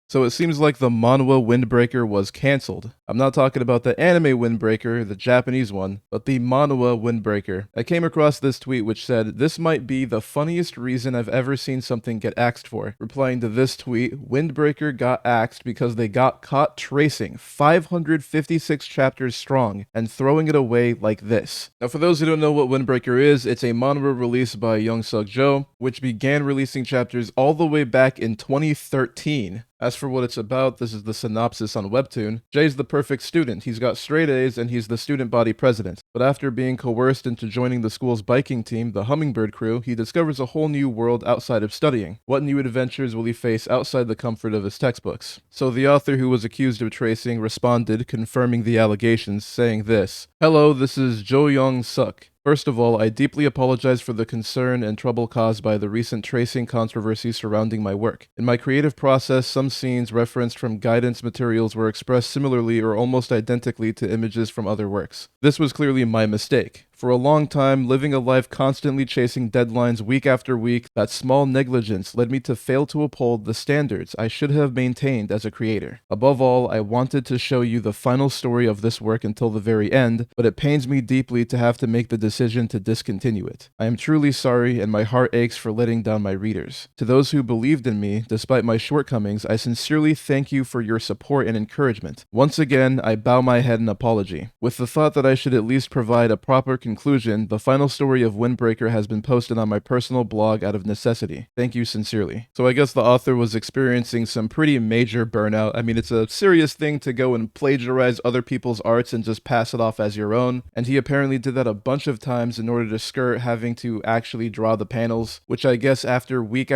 So it seems like the manhwa Windbreaker was cancelled. I'm not talking about the anime Windbreaker, the Japanese one, but the manhwa Windbreaker. I came across this tweet which said, "This might be the funniest reason I've ever seen something get axed for." Replying to this tweet, Windbreaker got axed because they got caught tracing 556 chapters strong and throwing it away like this. Now for those who don't know what Windbreaker is, it's a manhwa released by Young Suk Jo, which began releasing chapters all the way back in 2013. As for what it's about, this is the synopsis on Webtoon. Jay's the perfect student. He's got straight A's and he's the student body president. But after being coerced into joining the school's biking team, the Hummingbird Crew, he discovers a whole new world outside of studying. What new adventures will he face outside the comfort of his textbooks? So the author who was accused of tracing responded, confirming the allegations, saying this: "Hello, this is Jo Young Suk. First of all, I deeply apologize for the concern and trouble caused by the recent tracing controversy surrounding my work. In my creative process, some scenes referenced from guidance materials were expressed similarly or almost identically to images from other works. This was clearly my mistake. For a long time, living a life constantly chasing deadlines week after week, that small negligence led me to fail to uphold the standards I should have maintained as a creator. Above all, I wanted to show you the final story of this work until the very end, but it pains me deeply to have to make the decision to discontinue it. I am truly sorry, and my heart aches for letting down my readers. To those who believed in me, despite my shortcomings, I sincerely thank you for your support and encouragement. Once again, I bow my head in apology. With the thought that I should at least provide a proper conclusion, the final story of Windbreaker has been posted on my personal blog out of necessity. Thank you sincerely." So I guess the author was experiencing some pretty major burnout. I mean, it's a serious thing to go and plagiarize other people's arts and just pass it off as your own, and he apparently did that a bunch of times in order to skirt having to actually draw the panels, which I guess after week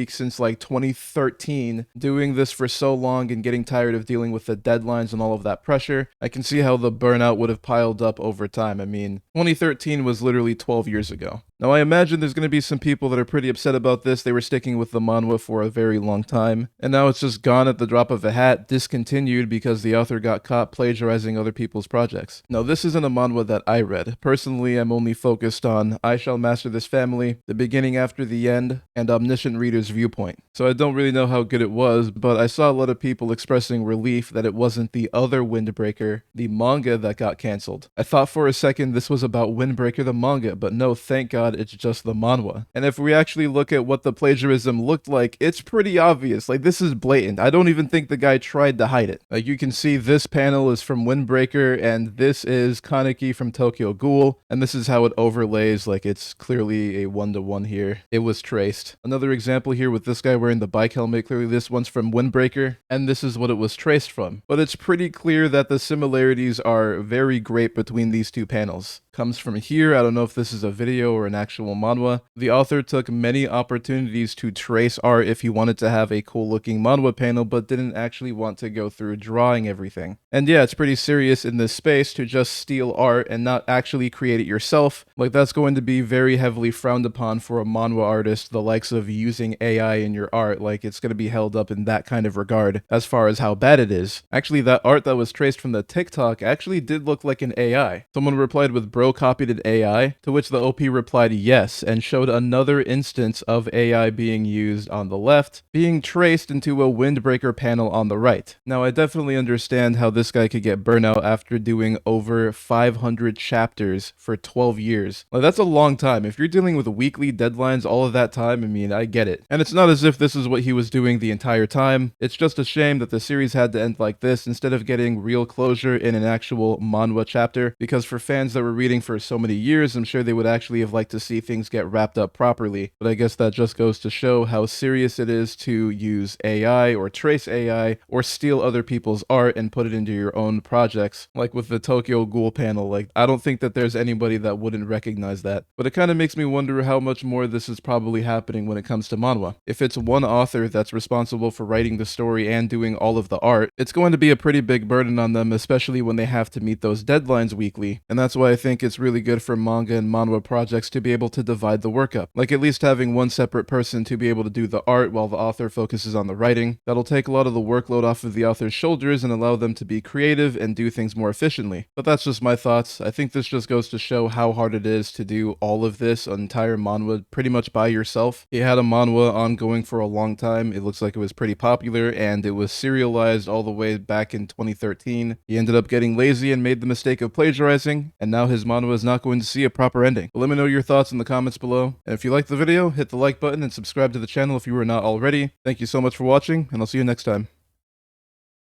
since like 2013, doing this for so long and getting tired of dealing with the deadlines and all of that pressure, I can see how the burnout would have piled up over time. I mean, 2013 was literally 12 years ago. Now, I imagine there's going to be some people that are pretty upset about this. They were sticking with the manhwa for a very long time, and now it's just gone at the drop of a hat, discontinued because the author got caught plagiarizing other people's projects. Now, this isn't a manhwa that I read. Personally, I'm only focused on I Shall Master This Family, The Beginning After the End, and Omniscient Reader's Viewpoint. So I don't really know how good it was, but I saw a lot of people expressing relief that it wasn't the other Windbreaker, the manga, that got cancelled. I thought for a second this was about Windbreaker the manga, but no, thank God it's just the manhwa. And if we actually look at what the plagiarism looked like, it's pretty obvious. Like, this is blatant. I don't even think the guy tried to hide it. Like, you can see this panel is from Windbreaker, and this is Kaneki from Tokyo Ghoul, and this is how it overlays. Like, it's clearly a one-to-one here. It was traced. Another example here with this guy wearing the bike helmet, clearly this one's from Windbreaker, and this is what it was traced from. But it's pretty clear that the similarities are very great between these two panels. Comes from here. I don't know if this is a video or an actual manhwa. The author took many opportunities to trace art if he wanted to have a cool looking manhwa panel, but didn't actually want to go through drawing everything. And yeah, it's pretty serious in this space to just steal art and not actually create it yourself. Like, that's going to be very heavily frowned upon for a manhwa artist, the likes of using AI in your art. Like, it's going to be held up in that kind of regard as far as how bad it is. Actually, that art that was traced from the TikTok actually did look like an AI. Someone replied with, "Bro copied an AI?" To which the OP replied yes, and showed another instance of AI being used on the left, being traced into a Windbreaker panel on the right. Now, I definitely understand how this guy could get burnout after doing over 500 chapters for 12 years. Like, that's a long time. If you're dealing with weekly deadlines all of that time, I mean, I get it. And it's not as if this is what he was doing the entire time. It's just a shame that the series had to end like this instead of getting real closure in an actual manhwa chapter, because for fans that were reading for so many years, I'm sure they would actually have liked to see things get wrapped up properly. But I guess that just goes to show how serious it is to use AI or trace AI or steal other people's art and put it into your own projects. Like with the Tokyo Ghoul panel, like, I don't think that there's anybody that wouldn't recognize that. But it kind of makes me wonder how much more this is probably happening when it comes to manhwa. If it's one author that's responsible for writing the story and doing all of the art, it's going to be a pretty big burden on them, especially when they have to meet those deadlines weekly. And that's why I think think it's really good for manga and manhwa projects to be able to divide the work up. Like at least having one separate person to be able to do the art while the author focuses on the writing. That'll take a lot of the workload off of the author's shoulders and allow them to be creative and do things more efficiently. But that's just my thoughts. I think this just goes to show how hard it is to do all of this entire manhwa pretty much by yourself. He had a manhwa ongoing for a long time. It looks like it was pretty popular and it was serialized all the way back in 2013. He ended up getting lazy and made the mistake of plagiarizing, and now his manhwa is not going to see a proper ending. But let me know your thoughts in the comments below. And if you liked the video, hit the like button and subscribe to the channel if you were not already. Thank you so much for watching, and I'll see you next time.